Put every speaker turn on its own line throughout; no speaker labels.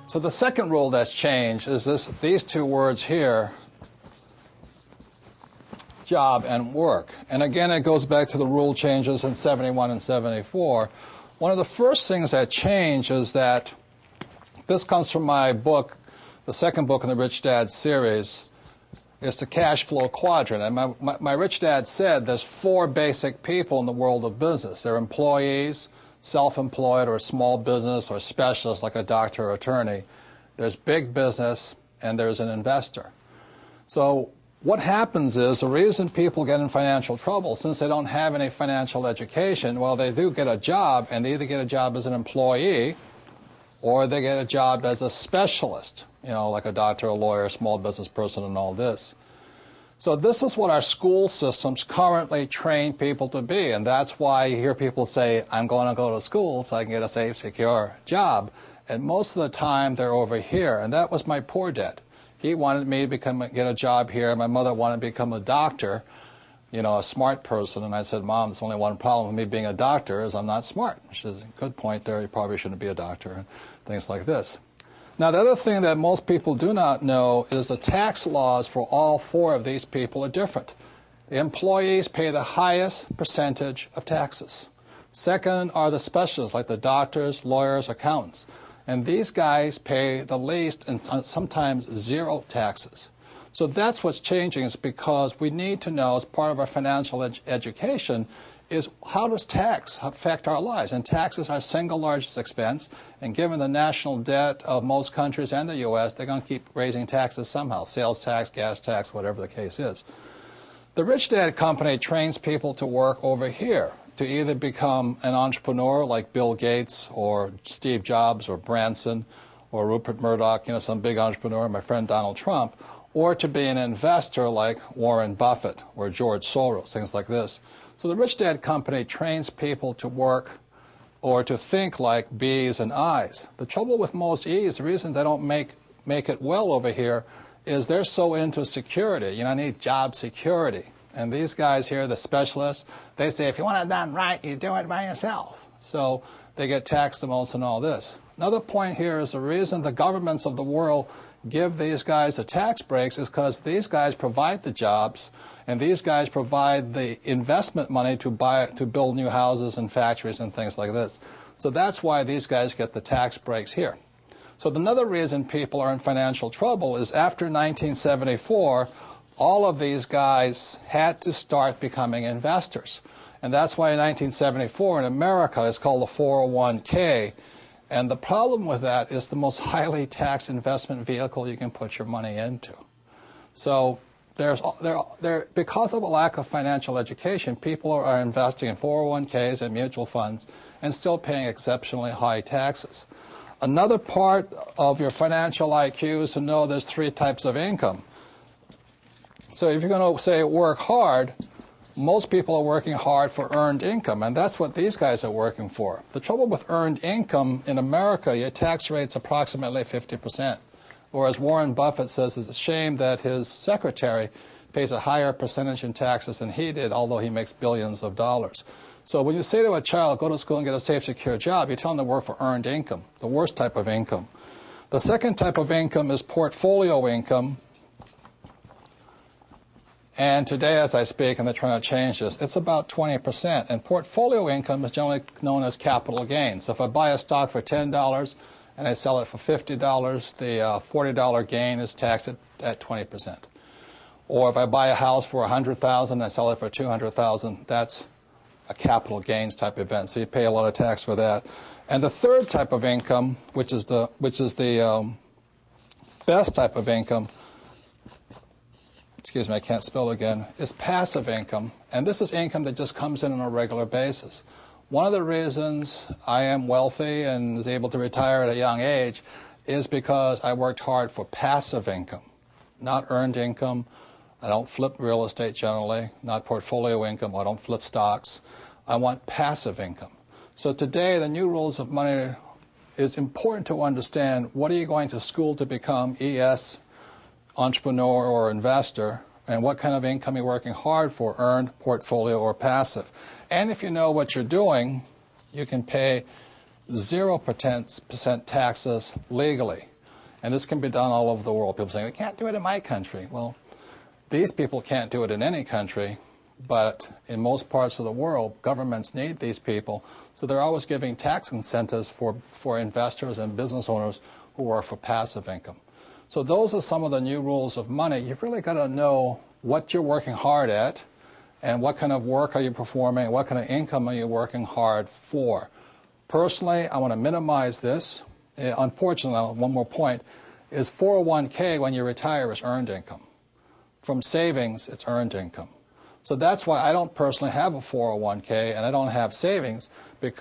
So the second rule that's changed is these two words here, job and work. And again, it goes back to the rule changes in 71 and 74. One of the first things that changed is that this comes from my book, the second book in the Rich Dad series, is the cash flow quadrant. And my Rich Dad said there's four basic people in the world of business. They're employees, self-employed or small business or specialists like a doctor or attorney. There's big business, and there's an investor. So what happens is the reason people get in financial trouble, since they don't have any financial education, well, they do get a job, and they either get a job as an employee or they get a job as a specialist, like a doctor, a lawyer, a small business person, and all this. So this is what our school systems currently train people to be, and that's why you hear people say, I'm going to go to school so I can get a safe, secure job. And most of the time, they're over here, and that was my poor dad. He wanted me to get a job here. My mother wanted to become a doctor, a smart person. And I said, Mom, there's only one problem with me being a doctor is I'm not smart. She says, good point there. You probably shouldn't be a doctor, and things like this. Now, the other thing that most people do not know is the tax laws for all four of these people are different. The employees pay the highest percentage of taxes. Second are the specialists, like the doctors, lawyers, accountants. And these guys pay the least and sometimes zero taxes. So that's what's changing, is because we need to know, as part of our financial education, is how does tax affect our lives? And tax is our single largest expense. And given the national debt of most countries and the U.S., they're going to keep raising taxes somehow, sales tax, gas tax, whatever the case is. The Rich Dad Company trains people to work over here, to either become an entrepreneur like Bill Gates or Steve Jobs or Branson or Rupert Murdoch, some big entrepreneur, my friend Donald Trump, or to be an investor like Warren Buffett or George Soros, things like this. So the Rich Dad Company trains people to work or to think like B's and I's. The trouble with most E's, the reason they don't make it well over here, is they're so into security. I need job security. And these guys here, the specialists, they say, if you want it done right, you do it by yourself. So they get taxed the most and all this. Another point here is the reason the governments of the world give these guys the tax breaks is because these guys provide the jobs, and these guys provide the investment money to build new houses and factories and things like this. So that's why these guys get the tax breaks here. So another reason people are in financial trouble is after 1974, all of these guys had to start becoming investors. And that's why in 1974 in America it's called the 401k. And the problem with that is the most highly taxed investment vehicle you can put your money into. So because of a lack of financial education, people are investing in 401ks and mutual funds and still paying exceptionally high taxes. Another part of your financial IQ is to know there's three types of income. So if you're going to say work hard, most people are working hard for earned income, and that's what these guys are working for. The trouble with earned income in America, your tax rate's approximately 50%, whereas Warren Buffett says it's a shame that his secretary pays a higher percentage in taxes than he did, although he makes billions of dollars. So when you say to a child, go to school and get a safe, secure job, you tell them to work for earned income, the worst type of income. The second type of income is portfolio income. And today, as I speak, and they're trying to change this, it's about 20%. And portfolio income is generally known as capital gains. So if I buy a stock for $10 and I sell it for $50, the $40 gain is taxed at 20%. Or if I buy a house for $100,000 and I sell it for $200,000, that's a capital gains type event. So you pay a lot of tax for that. And the third type of income, which is the best type of income, excuse me, I can't spell again, is passive income. And this is income that just comes in on a regular basis. One of the reasons I am wealthy and is able to retire at a young age is because I worked hard for passive income, not earned income. I don't flip real estate generally, not portfolio income. I don't flip stocks. I want passive income. So today, the new rules of money, it's important to understand what are you going to school to become, ES, entrepreneur or investor, and what kind of income you're working hard for, earned, portfolio, or passive. And if you know what you're doing, you can pay 0% taxes legally. And this can be done all over the world. People say, we can't do it in my country. Well, these people can't do it in any country, but in most parts of the world, governments need these people. So they're always giving tax incentives for investors and business owners who are for passive income. So those are some of the new rules of money. You've really got to know what you're working hard at and what kind of work are you performing, what kind of income are you working hard for. Personally, I want to minimize this. Unfortunately, one more point, is 401k when you retire is earned income. From savings, it's earned income. So that's why I don't personally have a 401k and I don't have savings,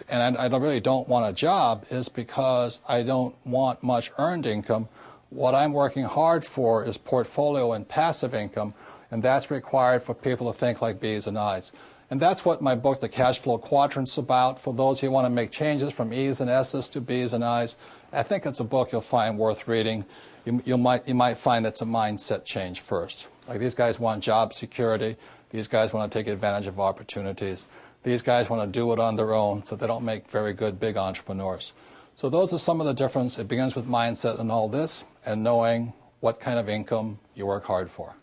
and I really don't want a job, is because I don't want much earned income. What I'm working hard for is portfolio and passive income, and that's required for people to think like B's and I's. And that's what my book, The Cash Flow Quadrant, is about. For those who want to make changes from E's and S's to B's and I's, I think it's a book you'll find worth reading. You might find it's a mindset change first. Like, these guys want job security. These guys want to take advantage of opportunities. These guys want to do it on their own, so they don't make very good big entrepreneurs. So those are some of the difference. It begins with mindset and all this, and knowing what kind of income you work hard for.